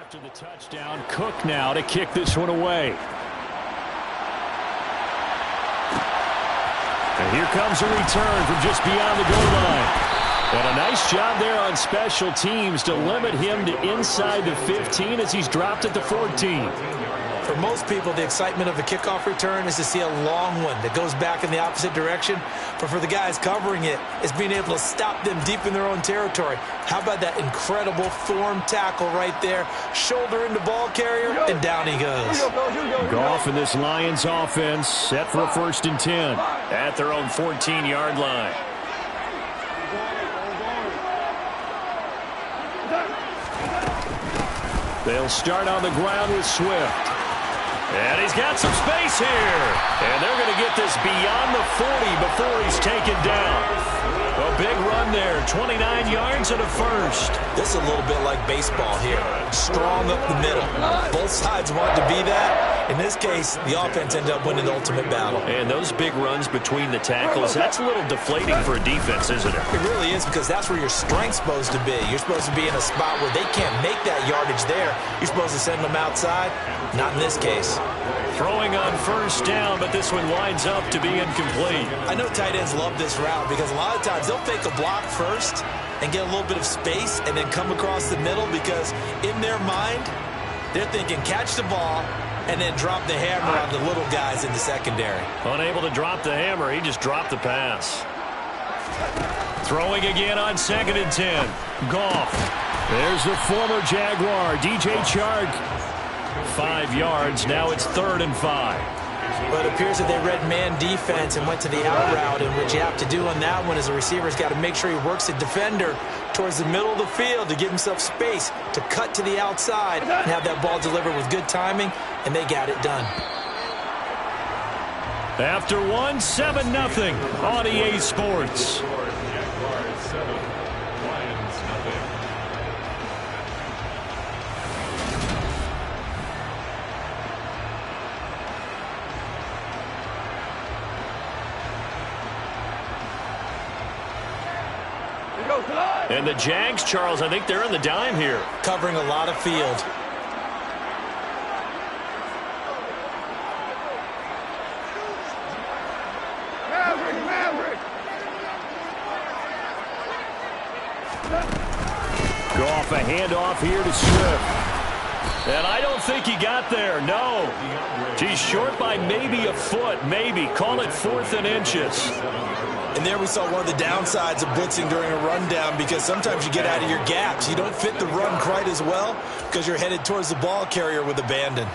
After the touchdown, Cook now to kick this one away. And here comes a return from just beyond the goal line. And a nice job there on special teams to limit him to inside the 15 as he's dropped at the 14. For most people, the excitement of a kickoff return is to see a long one that goes back in the opposite direction. But for the guys covering it, it's being able to stop them deep in their own territory. How about that incredible form tackle right there? Shoulder into ball carrier, and down he goes. Goff and this Lions offense set for a 1st and 10 at their own 14-yard line. They'll start on the ground with Swift. And he's got some space here. And they're going to get this beyond the 40 before he's taken down. A big run there, 29 yards and a first. This is a little bit like baseball here. Strong up the middle. Both sides want to be that. In this case, the offense ended up winning the ultimate battle. And those big runs between the tackles, that's a little deflating for a defense, isn't it? It really is, because that's where your strength's supposed to be. You're supposed to be in a spot where they can't make that yardage there. You're supposed to send them outside. Not in this case. Throwing on 1st down, but this one winds up to be incomplete. I know tight ends love this route because a lot of times they'll fake a block first and get a little bit of space and then come across the middle, because in their mind, they're thinking catch the ball and then drop the hammer on the little guys in the secondary. Unable to drop the hammer, he just dropped the pass. Throwing again on 2nd and 10. Goff. There's the former Jaguar, DJ Chark. 5 yards. Now it's 3rd and 5. But it appears that they read man defense and went to the out route, and what you have to do on that one is the receiver's got to make sure he works the defender towards the middle of the field to give himself space to cut to the outside and have that ball delivered with good timing, and they got it done. After one, 7-0 on EA Sports. And the Jags, Charles, I think they're in the dime here. Covering a lot of field. Goff, a handoff here to Swift. And I don't think he got there, no. He's short by maybe a foot, maybe. Call it 4th and inches. And there we saw one of the downsides of blitzing during a rundown, because sometimes you get out of your gaps. You don't fit the run quite as well because you're headed towards the ball carrier with abandon.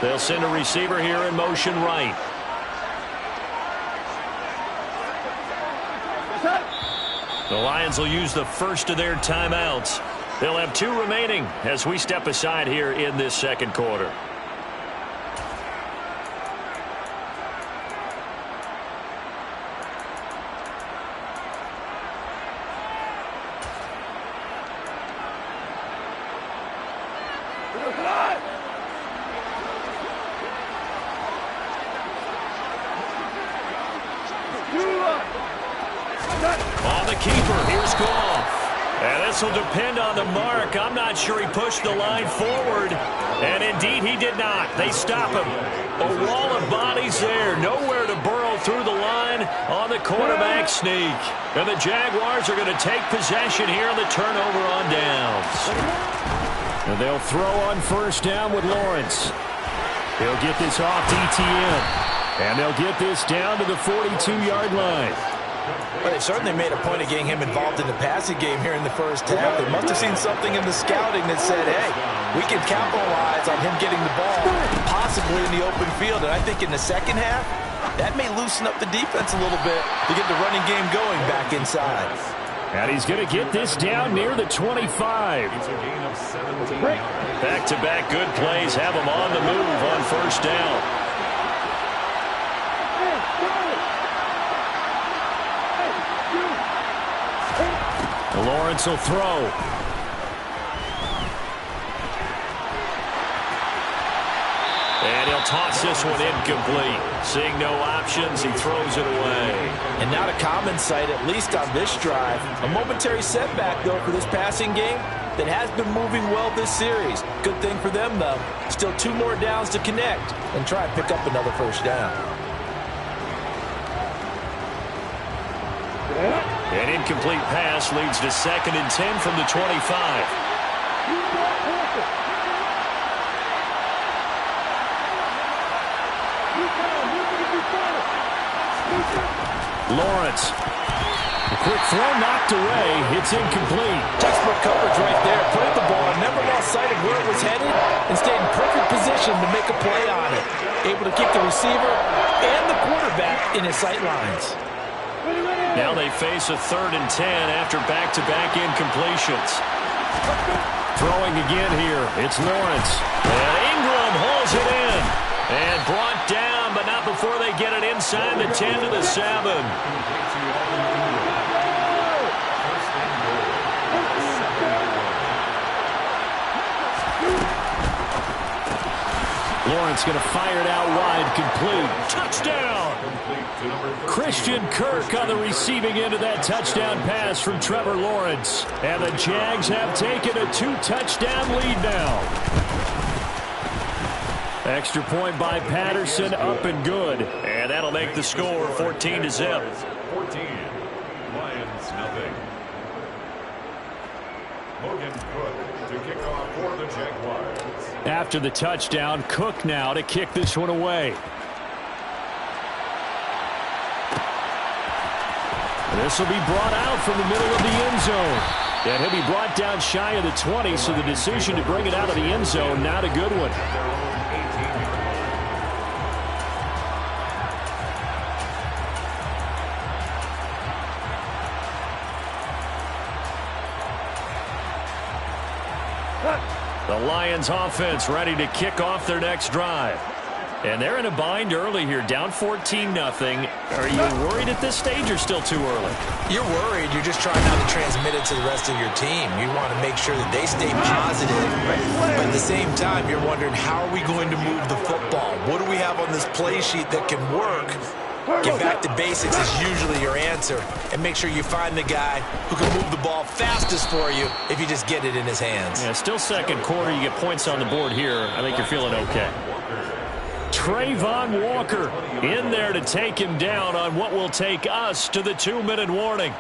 They'll send a receiver here in motion right. The Lions will use the first of their timeouts. They'll have 2 remaining as we step aside here in this 2nd quarter. On the keeper, here's Goff. And this will depend on the mark. I'm not sure he pushed the line forward. And indeed, he did not. They stop him. A wall of bodies there. Nowhere to burrow through the line on the quarterback sneak. And the Jaguars are going to take possession here on the turnover on downs. And they'll throw on 1st down with Lawrence. He'll get this off to ETN. And they'll get this down to the 42-yard line. Well, they've certainly made a point of getting him involved in the passing game here in the 1st half. They must have seen something in the scouting that said, hey, we can capitalize on him getting the ball, possibly in the open field. And I think in the 2nd half, that may loosen up the defense a little bit to get the running game going back inside. And he's going to get this down near the 25. Back-to-back good plays have him on the move on 1st down. Lawrence will throw. And he'll toss this one incomplete. Seeing no options, he throws it away. And not a common sight, at least on this drive. A momentary setback, though, for this passing game that has been moving well this series. Good thing for them, though. Still 2 more downs to connect and try and pick up another first down. An incomplete pass leads to 2nd and 10 from the 25. Lawrence. A quick throw knocked away. It's incomplete. Textbook coverage right there. Put the ball and never lost sight of where it was headed and stayed in perfect position to make a play on it. Able to keep the receiver and the quarterback in his sight lines. Now they face a 3rd and 10 after back-to-back incompletions. Throwing again here. It's Lawrence. And Ingram hauls it in. And brought down, but not before they get it inside the 10 to the 7. Lawrence going to fire it out wide, complete. Touchdown! Christian Kirk on the receiving end of that touchdown pass from Trevor Lawrence. And the Jags have taken a 2-touchdown lead now. Extra point by Patterson, up and good. And that'll make the score 14-0. 14, Lions nothing. Logan Cook to kick off for the Jaguars. After the touchdown, Cook now to kick this one away. This will be brought out from the middle of the end zone. And he'll be brought down shy of the 20, so the decision to bring it out of the end zone, not a good one. The Lions offense ready to kick off their next drive. And they're in a bind early here, down 14-0. Are you worried at this stage or still too early? You're worried. You're just trying not to transmit it to the rest of your team. You want to make sure that they stay positive. But at the same time, you're wondering, how are we going to move the football? What do we have on this play sheet that can work? Get back to basics is usually your answer. And make sure you find the guy who can move the ball fastest for you if you just get it in his hands. Yeah, still second quarter. You get points on the board here. I think you're feeling okay. Trayvon Walker in there to take him down on what will take us to the 2-minute warning.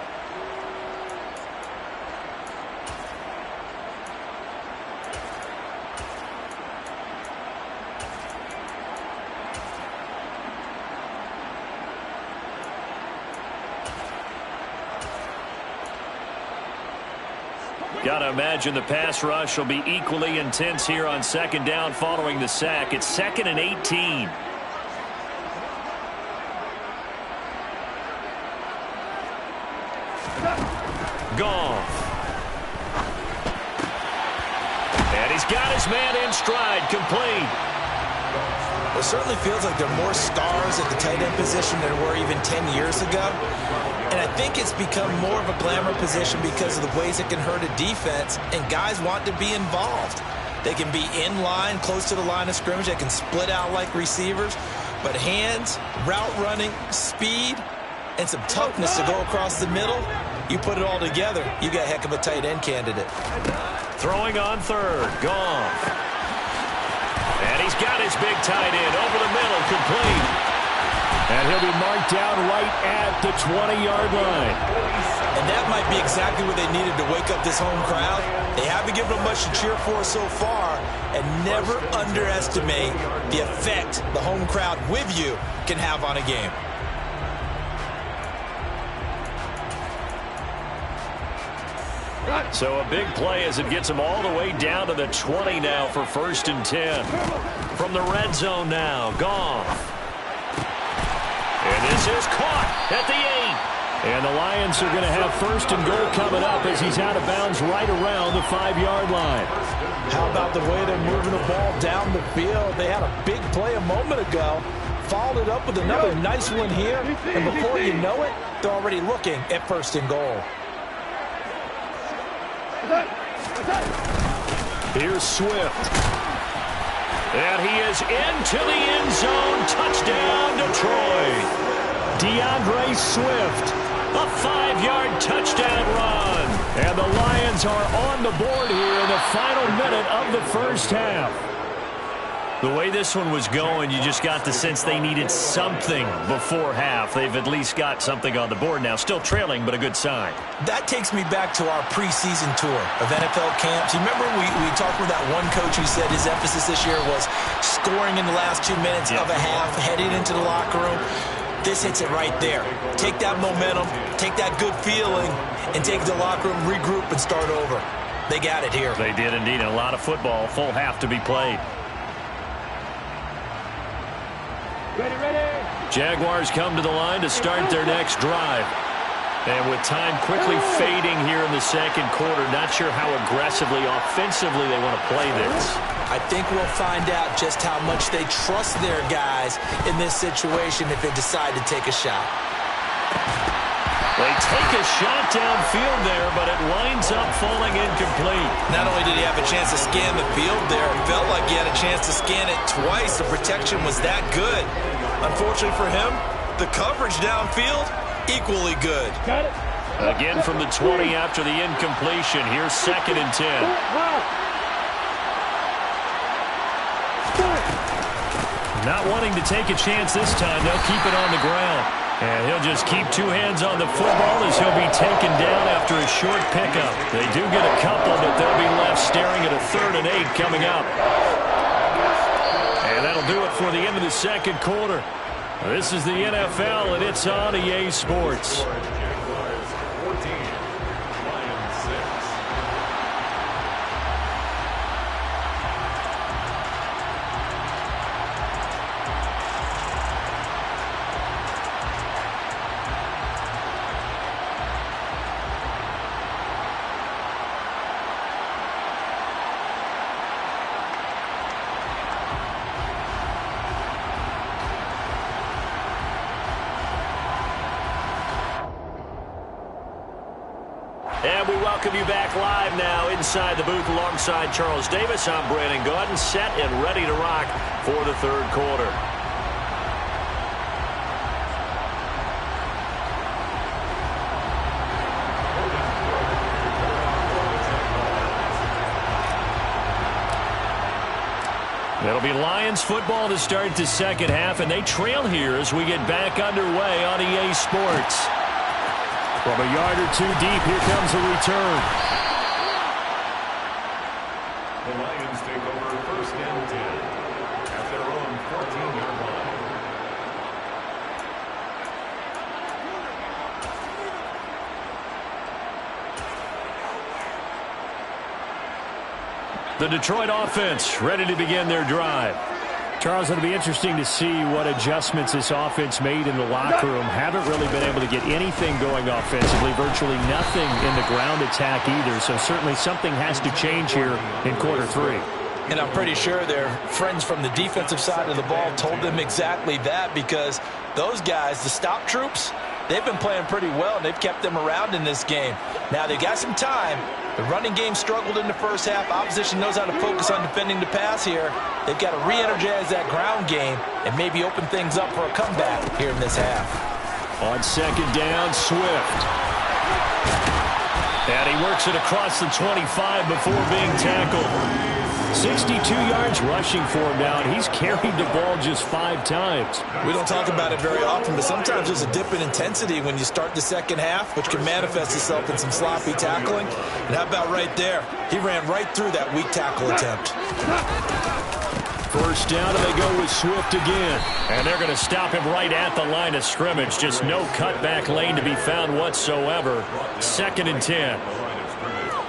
Got to imagine the pass rush will be equally intense here on 2nd down following the sack. It's 2nd and 18. Goff. And he's got his man in stride, complete. It certainly feels like there are more stars at the tight end position than there were even 10 years ago. And I think it's become more of a glamour position because of the ways it can hurt a defense, and guys want to be involved. They can be in line, close to the line of scrimmage. They can split out like receivers. But hands, route running, speed, and some toughness to go across the middle, you put it all together, you got a heck of a tight end candidate. Throwing on 3rd, Goff. And he's got his big tight end over the middle, complete. And he'll be marked down right at the 20-yard line. And that might be exactly what they needed to wake up this home crowd. They haven't given them much to cheer for so far, and never underestimate the effect the home crowd with you can have on a game. So a big play as it gets them all the way down to the 20 now for 1st and 10. From the red zone now, Goff. And this is caught at the 8. And the Lions are going to have 1st and goal coming up as he's out of bounds right around the 5-yard line. How about the way they're moving the ball down the field? They had a big play a moment ago. Followed it up with another nice one here. And before you know it, they're already looking at 1st and goal. Here's Swift. And he is into the end zone. Touchdown, Detroit. DeAndre Swift. A 5-yard touchdown run. And the Lions are on the board here in the final minute of the first half. The way this one was going, you just got the sense they needed something before half. They've at least got something on the board now. Still trailing, but a good sign. That takes me back to our preseason tour of NFL camps. You remember we talked with that one coach who said his emphasis this year was scoring in the last 2 minutes of a half, heading into the locker room. This hits it right there. Take that momentum, take that good feeling, and take the locker room, regroup, and start over. They got it here. They did indeed. A lot of football, full half to be played. Jaguars come to the line to start their next drive. And with time quickly fading here in the second quarter, not sure how aggressively, offensively they want to play this. I think we'll find out just how much they trust their guys in this situation if they decide to take a shot. They take a shot downfield there, but it winds up falling incomplete. Not only did he have a chance to scan the field there, it felt like he had a chance to scan it twice. The protection was that good. Unfortunately for him, the coverage downfield, equally good. Got it. Again from the 20 after the incompletion. Here's 2nd and 10. Not wanting to take a chance this time. They'll keep it on the ground. And he'll just keep 2 hands on the football as he'll be taken down after a short pickup. They do get a couple, but they'll be left staring at a 3rd and 8 coming up. And that'll do it for the end of the second quarter. This is the NFL, and it's on EA Sports. And we welcome you back live now inside the booth alongside Charles Davis. I'm Brandon Gaudin, set and ready to rock for the third quarter. It'll be Lions football to start the second half, and they trail here as we get back underway on EA Sports. From a yard or two deep, here comes a return. The Lions take over 1st and 10 at their own 14-yard line. The Detroit offense ready to begin their drive. Charles, it'll be interesting to see what adjustments this offense made in the locker room. Haven't really been able to get anything going offensively, virtually nothing in the ground attack either. So certainly something has to change here in quarter 3. And I'm pretty sure their friends from the defensive side of the ball told them exactly that, because those guys, the stop troops, they've been playing pretty well, and they've kept them around in this game. Now they've got some time. The running game struggled in the first half. Opposition knows how to focus on defending the pass here. They've got to re-energize that ground game and maybe open things up for a comeback here in this half. On 2nd down, Swift. And he works it across the 25 before being tackled. 62 yards rushing for him now, and he's carried the ball just 5 times. We don't talk about it very often, but sometimes there's a dip in intensity when you start the second half, which can manifest itself in some sloppy tackling. And how about right there? He ran right through that weak tackle attempt. 1st down, and they go with Swift again. And they're going to stop him right at the line of scrimmage. Just no cutback lane to be found whatsoever. 2nd and 10.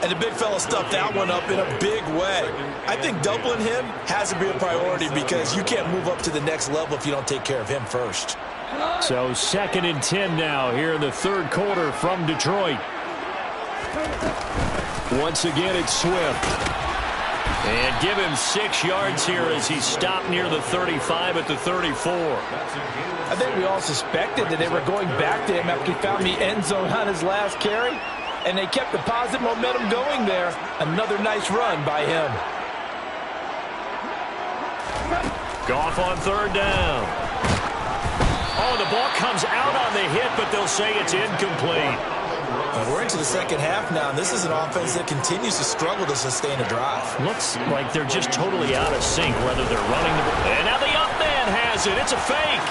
And the big fella stuffed that one up in a big way. I think doubling him has to be a priority, because you can't move up to the next level if you don't take care of him first. So 2nd and 10 now here in the third quarter from Detroit. Once again, it's Swift. And give him 6 yards here as he stopped near the 35 at the 34. I think we all suspected that they were going back to him after he found the end zone on his last carry. and they kept the positive momentum going there. Another nice run by him. Goff on third down. Oh, the ball comes out on the hit, but they'll say it's incomplete. We're into the second half now, and this is an offense that continues to struggle to sustain a drive. Looks like they're just totally out of sync, whether they're running the ball. And now the up man has it. It's a fake.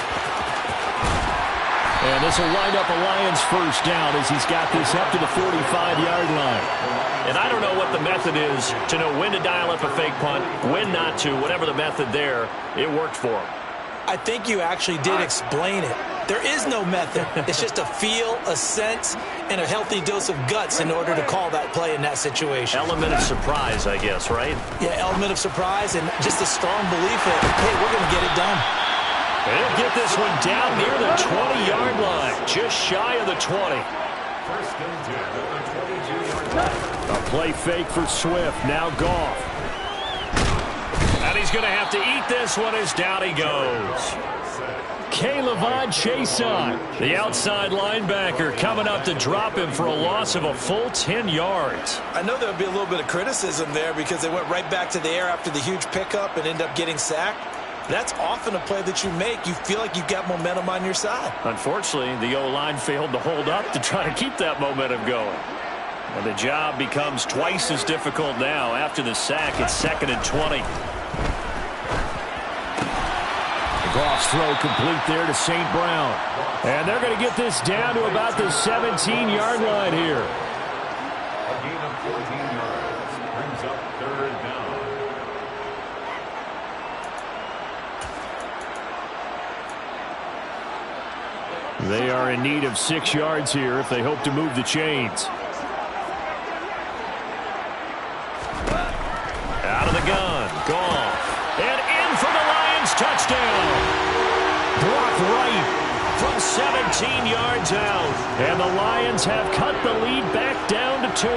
And this will wind up a Lions first down as he's got this up to the 45-yard line. And I don't know what the method is to know when to dial up a fake punt, when not to. Whatever the method there, it worked for him. I think you actually did explain it. There is no method. It's just a feel, a sense, and a healthy dose of guts in order to call that play in that situation. Element of surprise, I guess, right? Yeah, element of surprise and just a strong belief that, hey, we're going to get it done. They'll get this one down near the 20-yard line, just shy of the 20. First and 10 at the 22-yard line. A play fake for Swift. Now Goff. And he's going to have to eat this one as down he goes. K'Lavon Chaisson, the outside linebacker, coming up to drop him for a loss of a full 10 yards. I know there'll be a little bit of criticism there because they went right back to the air after the huge pickup and ended up getting sacked. That's often a play that you make. You feel like you've got momentum on your side. Unfortunately, the O-line failed to hold up to try to keep that momentum going. And the job becomes twice as difficult now. After the sack, it's 2nd and 20. Goff's throw complete there to St. Brown. And they're going to get this down to about the 17-yard line here. A gain of 14 yards brings up third down. They are in need of 6 yards here if they hope to move the chains. Out of the gun. Goff. And in for the Lions touchdown. Blocked right from 17 yards out. And the Lions have cut the lead back down to 2.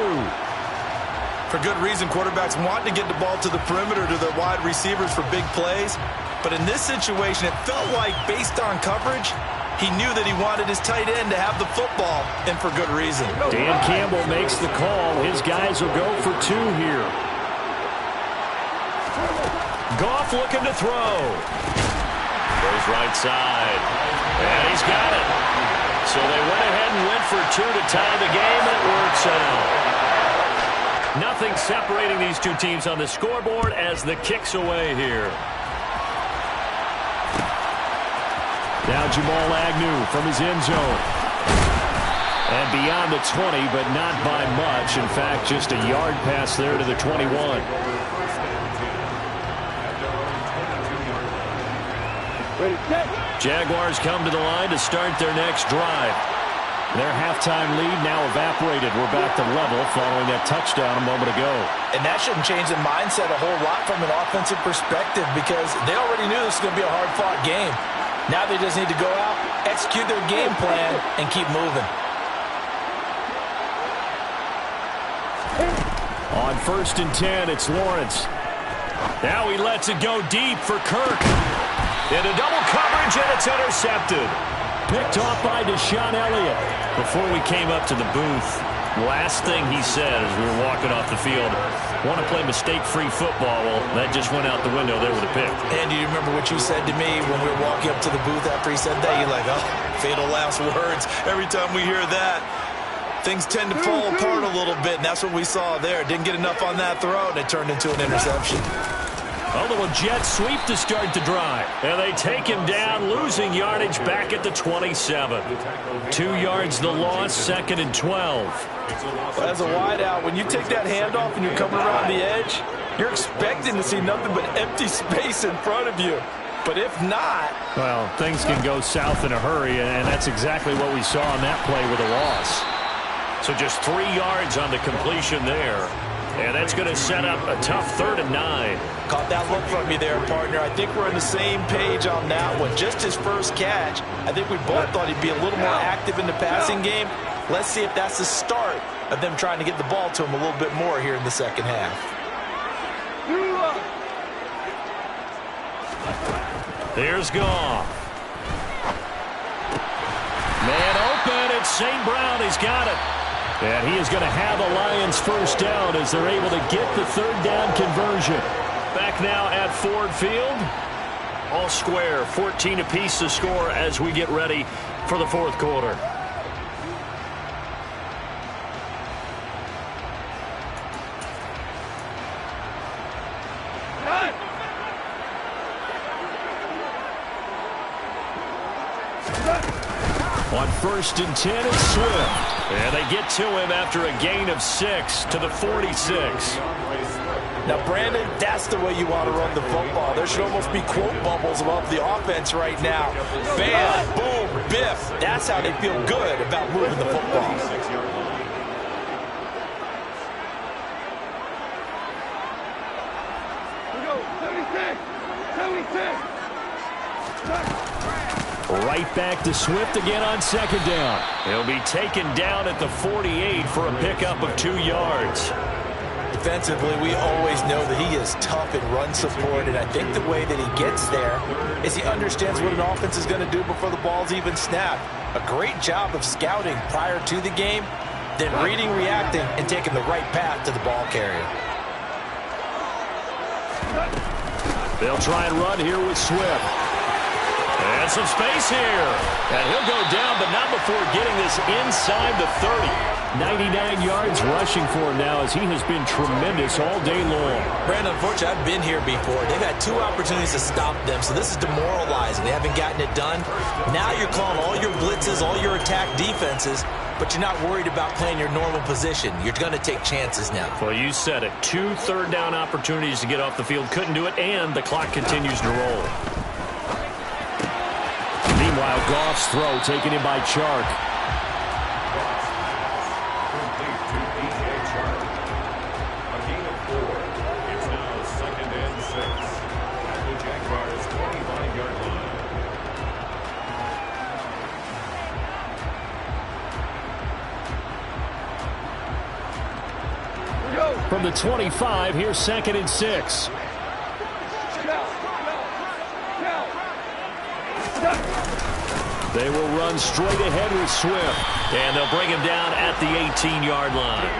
For good reason, quarterbacks want to get the ball to the perimeter to the wide receivers for big plays. But in this situation, it felt like based on coverage, he knew that he wanted his tight end to have the football, and for good reason. Dan Campbell makes the call. His guys will go for 2 here. Goff looking to throw. Goes right side. And he's got it. So they went ahead and went for 2 to tie the game, and it works out. Nothing separating these two teams on the scoreboard as the kick's away here. Now Jamal Agnew from his end zone. And beyond the 20, but not by much. In fact, just a yard pass there to the 21. Jaguars come to the line to start their next drive. Their halftime lead now evaporated. We're back to level following that touchdown a moment ago. And that shouldn't change the mindset a whole lot from an offensive perspective because they already knew this was going to be a hard-fought game. Now they just need to go out, execute their game plan, and keep moving. On 1st and 10, it's Lawrence. Now he lets it go deep for Kirk. Into double coverage, and it's intercepted. Picked off by Deshaun Elliott. Before we came up to the booth, last thing he said as we were walking off the field, want to play mistake-free football. Well, that just went out the window there with a pick. And do you remember what you said to me when we were walking up to the booth after he said that? You're like, oh, fatal last words. Every time we hear that, things tend to fall apart a little bit, and that's what we saw there. Didn't get enough on that throw, and it turned into an interception. A little jet sweep to start the drive. And they take him down, losing yardage back at the 27. 2 yards the loss, 2nd and 12. Well, as a wideout, when you take that handoff and you're coming around the edge, you're expecting to see nothing but empty space in front of you. But if not... Well, things can go south in a hurry, and that's exactly what we saw on that play with a loss. So just 3 yards on the completion there. And that's going to set up a tough 3rd and 9. Caught that look from me there, partner. I think we're on the same page on that one. Just his first catch. I think we both thought he'd be a little more active in the passing game. Let's see if that's the start of them trying to get the ball to him a little bit more here in the second half. Here's Goff. Man open. It's St. Brown. He's got it. And he is going to have the Lions first down as they're able to get the third down conversion. Back now at Ford Field. All square, 14 apiece to score as we get ready for the fourth quarter. On 1st and 10, it's Swift. And they get to him after a gain of 6 to the 46. Now, Brandon, that's the way you want to run the football. There should almost be quote bubbles above the offense right now. Bam, boom, biff. That's how they feel good about moving the football. Right back to Swift again on 2nd down. He'll be taken down at the 48 for a pickup of 2 yards. Defensively, we always know that he is tough in run support, and I think the way that he gets there is he understands what an offense is going to do before the ball's even snapped. A great job of scouting prior to the game, then reading, reacting, and taking the right path to the ball carrier. They'll try and run here with Swift. And some space here. And he'll go down, but not before getting this inside the 30. 99 yards rushing for him now as he has been tremendous all day long. Brandon, unfortunately, I've been here before. They've had 2 opportunities to stop them, so this is demoralizing. They haven't gotten it done. Now you're calling all your blitzes, all your attack defenses, but you're not worried about playing your normal position. You're going to take chances now. Well, you said it. 2 third-down opportunities to get off the field. Couldn't do it, and the clock continues to roll. Meanwhile, Goff's throw taken in by Chark. Complete to DJ Chark. A gain of 4. It's now 2nd and 6. At the Jaguars' 25-yard line. From the 25, here's 2nd and 6. They will run straight ahead with Swift. And they'll bring him down at the 18-yard line.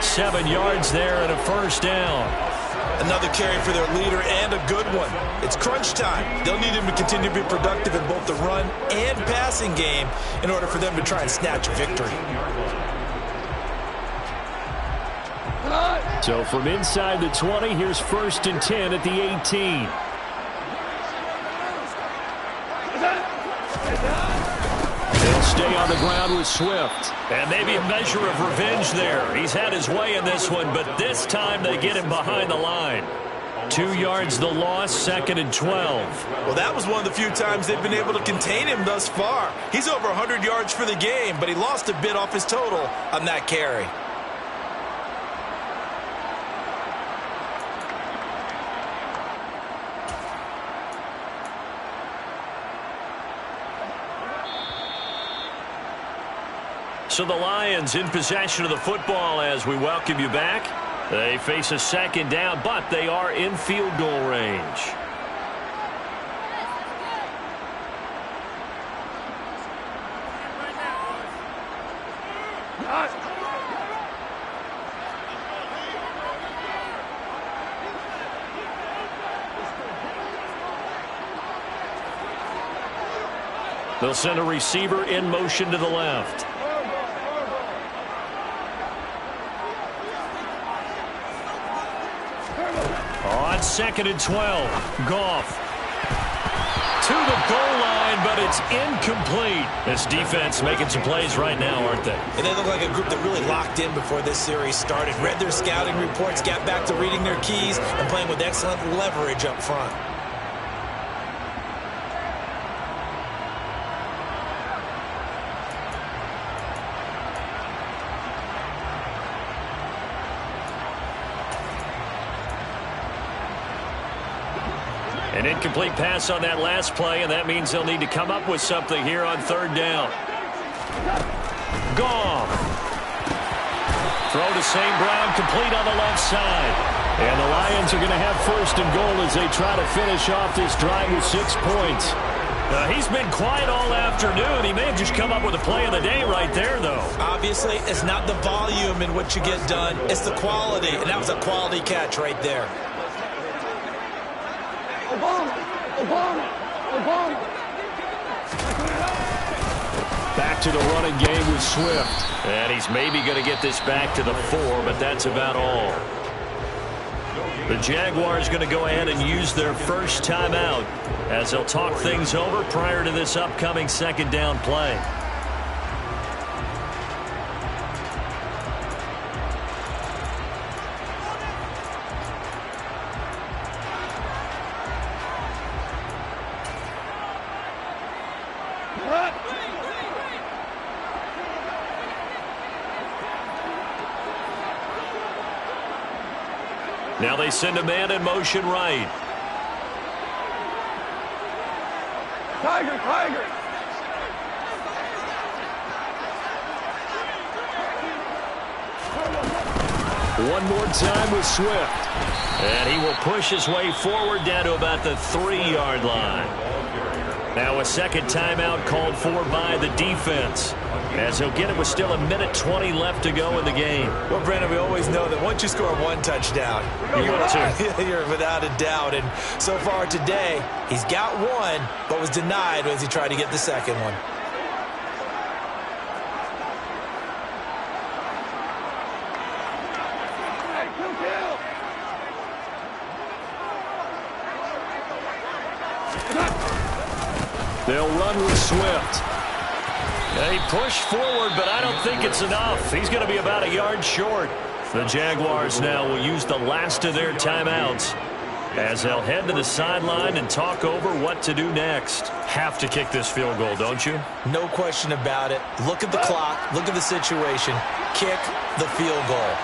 7 yards there and a first down. Another carry for their leader and a good one. It's crunch time. They'll need him to continue to be productive in both the run and passing game in order for them to try and snatch victory. So from inside the 20, here's 1st and 10 at the 18. They'll stay on the ground with Swift. And maybe a measure of revenge there. He's had his way in this one, but this time they get him behind the line. 2 yards the loss, 2nd and 12. Well, that was one of the few times they've been able to contain him thus far. He's over 100 yards for the game, but he lost a bit off his total on that carry. So the Lions in possession of the football as we welcome you back. They face a 2nd down, but they are in field goal range. They'll send a receiver in motion to the left. On 2nd and 12, Goff to the goal line, but it's incomplete. This defense making some plays right now, aren't they? And they look like a group that really locked in before this series started. Read their scouting reports, got back to reading their keys, and playing with excellent leverage up front. An incomplete pass on that last play, and that means they'll need to come up with something here on 3rd down. Goff. Throw to St. Brown, complete on the left side. And the Lions are going to have 1st and goal as they try to finish off this drive with 6 points. He's been quiet all afternoon. He may have just come up with a play of the day right there, though. Obviously, it's not the volume in which you get done, it's the quality, and that was a quality catch right there. Back to the running game with Swift. And he's maybe going to get this back to the 4, but that's about all. The Jaguars going to go ahead and use their first timeout as they'll talk things over prior to this upcoming second down play. Now they send a man in motion right. Tiger, Tiger. One more time with Swift. And he will push his way forward down to about the 3-yard line. Now a second timeout called for by the defense, as he'll get it with still 1:20 left to go in the game. Well, Brandon, we always know that once you score one touchdown, you're without a doubt. And so far today, he's got one, but was denied as he tried to get the second one. They'll run with Swift. He pushed forward, but I don't think it's enough. He's going to be about a yard short. The Jaguars now will use the last of their timeouts as they'll head to the sideline and talk over what to do next. Have to kick this field goal, don't you? No question about it. Look at the clock. Look at the situation. Kick the field goal.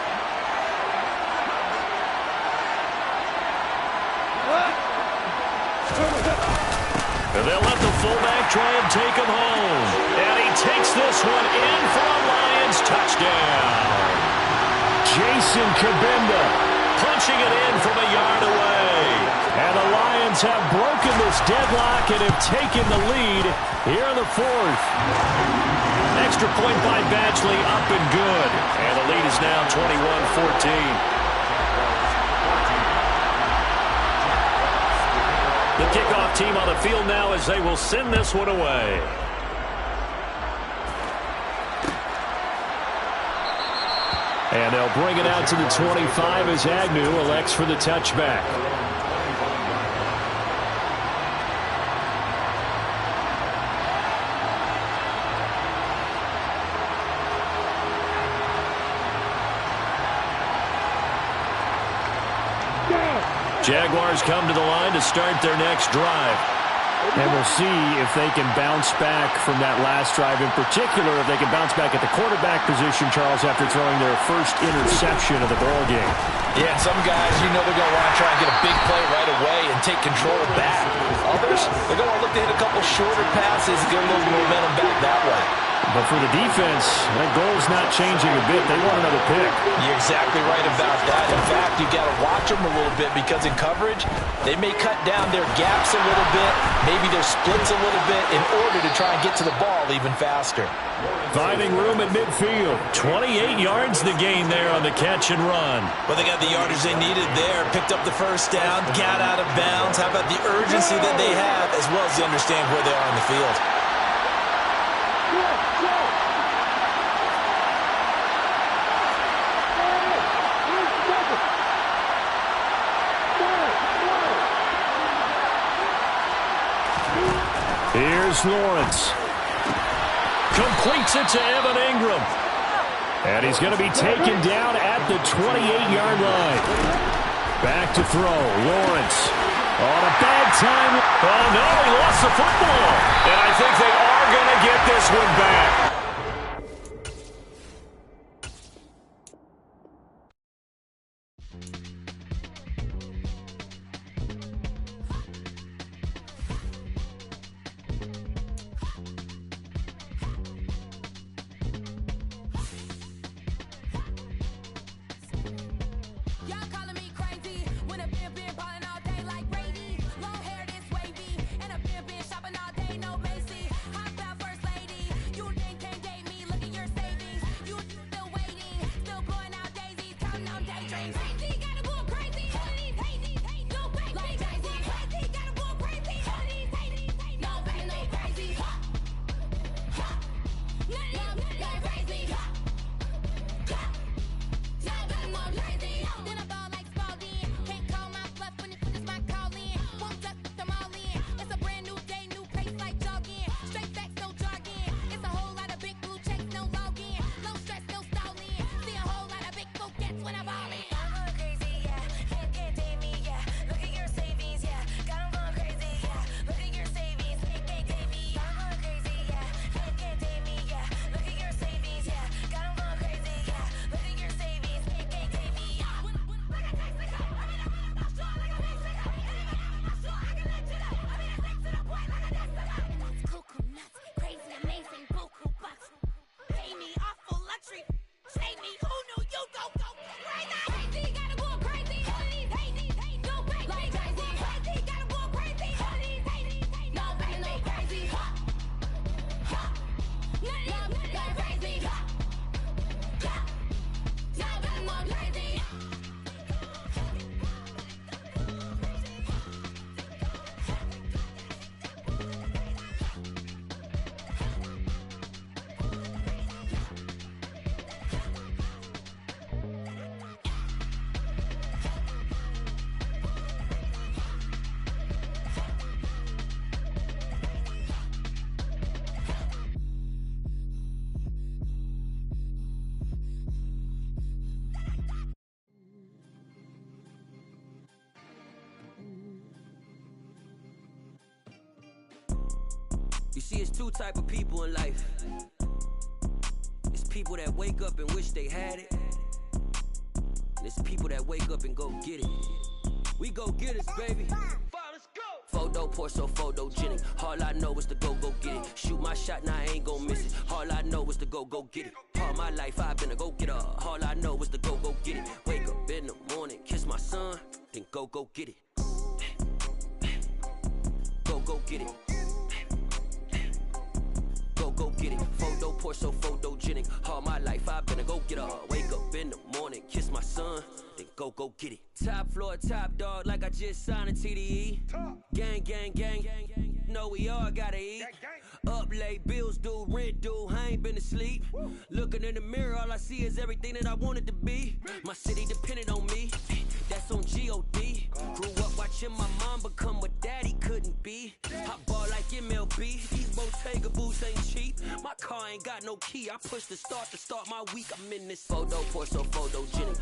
And they'll let the fullback try and take him home. And he takes this one in for a Lions touchdown. Jason Kabinda punching it in from a yard away. And the Lions have broken this deadlock and have taken the lead here in the 4th. Extra point by Badgley, up and good. And the lead is now 21-14. The kickoff team on the field now as they will send this one away. And they'll bring it out to the 25 as Agnew elects for the touchback. Jaguars come to the line to start their next drive. And we'll see if they can bounce back from that last drive. In particular, if they can bounce back at the quarterback position, Charles, after throwing their first interception of the ball game. Yeah, some guys, you know they're going to want to try and get a big play right away and take control back. Others, they're going to look to hit a couple shorter passes, get a little momentum back that way. But for the defense, that goal's not changing a bit. They want another pick. You're exactly right about that. In fact, you've got to watch them a little bit because in coverage, they may cut down their gaps a little bit, maybe their splits a little bit in order to try and get to the ball even faster. Finding room at midfield. 28 yards the gain there on the catch and run. Well, they got the yardage they needed there. Picked up the first down, got out of bounds. How about the urgency that they have as well as they understand where they are on the field? Here's Lawrence. Completes it to Evan Ingram. And he's going to be taken down at the 28-yard line. Back to throw. Lawrence on a bad time. Oh, no, he lost the football. And I think they are going to get this one back. Shopping all day, no Macy. Hop out first lady. You think can't date me. Look at your savings. You it's two type of people in life. It's people that wake up and wish they had it. And it's people that wake up and go get it. We go get it, baby. Let's go. Photo pour so photogenic. All I know is to go get it. Shoot my shot, now I ain't gon' miss it. All I know is to go get it. All my life I've been a go-getter. All I know is to go get it. Wake up in the morning, kiss my son, then go get it. Go get it. Go get it. Photo pour so photogenic. All my life I've been a go-getter. Wake up in the morning, kiss my son, then go get it. Top floor, top dog, like I just signed a TDE. Gang. Know we all gotta eat. Up late, bills due, rent due, I ain't been asleep. Looking in the mirror, all I see is everything that I wanted to be. My city depended on me, that's on G.O.D. Grew up watching my mom become what daddy couldn't be. Hot ball like MLB, these Bottega boots ain't cheap. My car ain't got no key, I push the start to start my week. I'm in this photo pour so photogenic.